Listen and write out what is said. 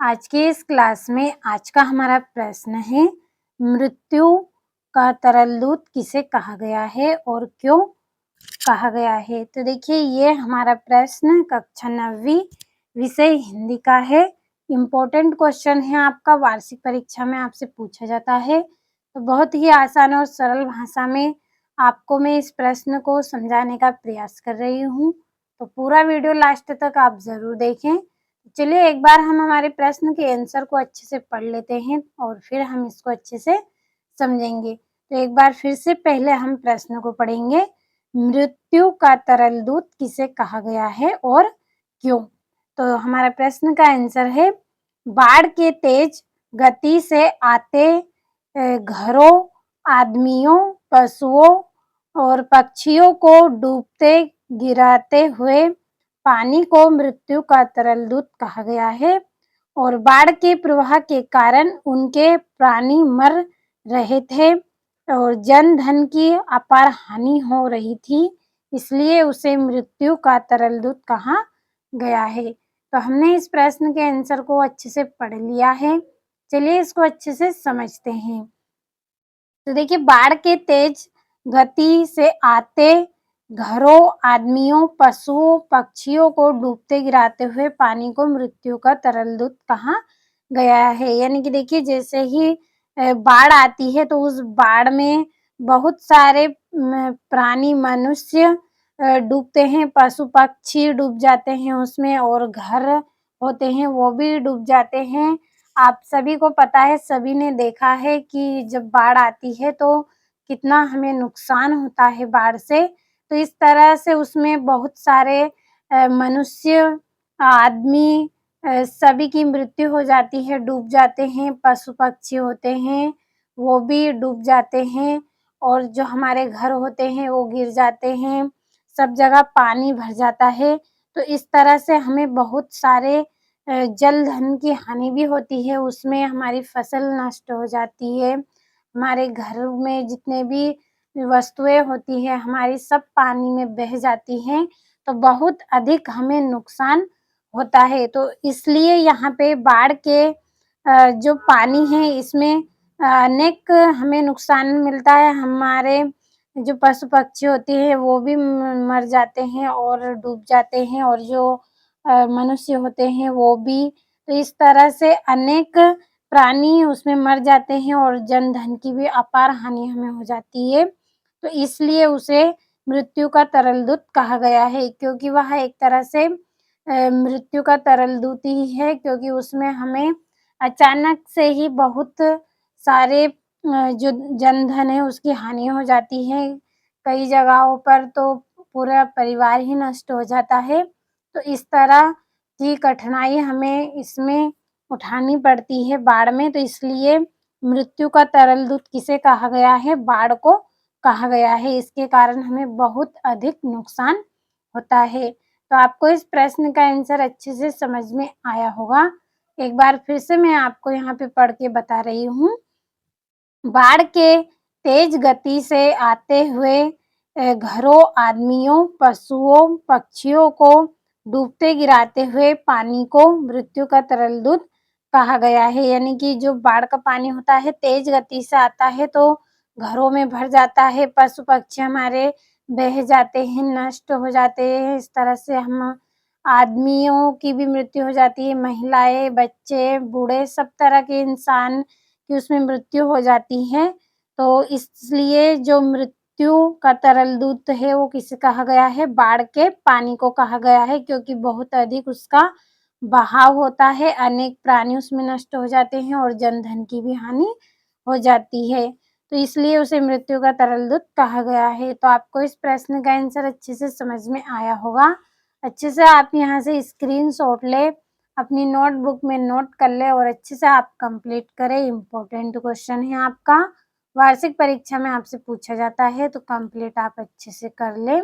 आज के इस क्लास में आज का हमारा प्रश्न है, मृत्यु का तरल दूत किसे कहा गया है और क्यों कहा गया है। तो देखिए, ये हमारा प्रश्न कक्षा 9वीं विषय हिंदी का है। इम्पोर्टेंट क्वेश्चन है, आपका वार्षिक परीक्षा में आपसे पूछा जाता है। तो बहुत ही आसान और सरल भाषा में आपको मैं इस प्रश्न को समझाने का प्रयास कर रही हूँ। तो पूरा वीडियो लास्ट तक आप जरूर देखें। चलिए एक बार हम हमारे प्रश्न के आंसर को अच्छे से पढ़ लेते हैं और फिर हम इसको अच्छे से समझेंगे। तो एक बार फिर से पहले हम प्रश्न को पढ़ेंगे। मृत्यु का तरल दूत किसे कहा गया है और क्यों? तो हमारा प्रश्न का आंसर है, बाढ़ के तेज गति से आते घरों, आदमियों, पशुओं और पक्षियों को डूबते गिराते हुए पानी को मृत्यु का तरल दूत कहा गया है। और बाढ़ के प्रवाह के कारण उनके प्राणी मर रहे थे और जन धन की अपार हानि हो रही थी, इसलिए उसे मृत्यु का तरल दूत कहा गया है। तो हमने इस प्रश्न के आंसर को अच्छे से पढ़ लिया है। चलिए इसको अच्छे से समझते हैं। तो देखिए, बाढ़ के तेज गति से आते घरों, आदमियों, पशुओं, पक्षियों को डूबते गिराते हुए पानी को मृत्यु का तरल दूत कहा गया है। यानी कि देखिए, जैसे ही बाढ़ आती है तो उस बाढ़ में बहुत सारे प्राणी, मनुष्य डूबते हैं, पशु पक्षी डूब जाते हैं उसमें, और घर होते हैं वो भी डूब जाते हैं। आप सभी को पता है, सभी ने देखा है कि जब बाढ़ आती है तो कितना हमें नुकसान होता है बाढ़ से। तो इस तरह से उसमें बहुत सारे मनुष्य, आदमी, सभी की मृत्यु हो जाती है, डूब जाते हैं। पशु पक्षी होते हैं वो भी डूब जाते हैं, और जो हमारे घर होते हैं वो गिर जाते हैं, सब जगह पानी भर जाता है। तो इस तरह से हमें बहुत सारे जल धन की हानि भी होती है, उसमें हमारी फसल नष्ट हो जाती है, हमारे घर में जितने भी वस्तुएं होती है हमारी सब पानी में बह जाती हैं। तो बहुत अधिक हमें नुकसान होता है। तो इसलिए यहाँ पे बाढ़ के जो पानी है इसमें अनेक हमें नुकसान मिलता है। हमारे जो पशु पक्षी होती है वो भी मर जाते हैं और डूब जाते हैं, और जो मनुष्य होते हैं वो भी। तो इस तरह से अनेक प्राणी उसमें मर जाते हैं और जन धन की भी अपार हानि हमें हो जाती है। तो इसलिए उसे मृत्यु का तरल दूत कहा गया है, क्योंकि वह एक तरह से मृत्यु का तरल दूत ही है, क्योंकि उसमें हमें अचानक से ही बहुत सारे जो जन धन है उसकी हानि हो जाती है। कई जगहों पर तो पूरा परिवार ही नष्ट हो जाता है। तो इस तरह की कठिनाई हमें इसमें उठानी पड़ती है बाढ़ में। तो इसलिए मृत्यु का तरल दूत किसे कहा गया है? बाढ़ को कहा गया है। इसके कारण हमें बहुत अधिक नुकसान होता है। तो आपको इस प्रश्न का आंसर अच्छे से समझ में आया होगा। एक बार फिर से मैं आपको यहाँ पे पढ़ के बता रही हूँ। बाढ़ के तेज गति से आते हुए घरों, आदमियों, पशुओं, पक्षियों को डूबते गिराते हुए पानी को मृत्यु का तरल दूत कहा गया है। यानी कि जो बाढ़ का पानी होता है तेज गति से आता है तो घरों में भर जाता है, पशु पक्षी हमारे बह जाते हैं, नष्ट हो जाते हैं। इस तरह से हम आदमियों की भी मृत्यु हो जाती है, महिलाएं, बच्चे, बूढ़े, सब तरह के इंसान की उसमें मृत्यु हो जाती है। तो इसलिए जो मृत्यु का तरल दूत है वो किसे कहा गया है? बाढ़ के पानी को कहा गया है, क्योंकि बहुत अधिक उसका बहाव होता है, अनेक प्राणी उसमें नष्ट हो जाते हैं और जन धन की भी हानि हो जाती है। तो इसलिए उसे मृत्यु का तरल दूत कहा गया है। तो आपको इस प्रश्न का आंसर अच्छे से समझ में आया होगा। अच्छे से आप यहाँ से स्क्रीनशॉट ले, अपनी नोटबुक में नोट कर ले और अच्छे से आप कंप्लीट करें। इम्पोर्टेंट क्वेश्चन है आपका, वार्षिक परीक्षा में आपसे पूछा जाता है, तो कंप्लीट आप अच्छे से कर ले।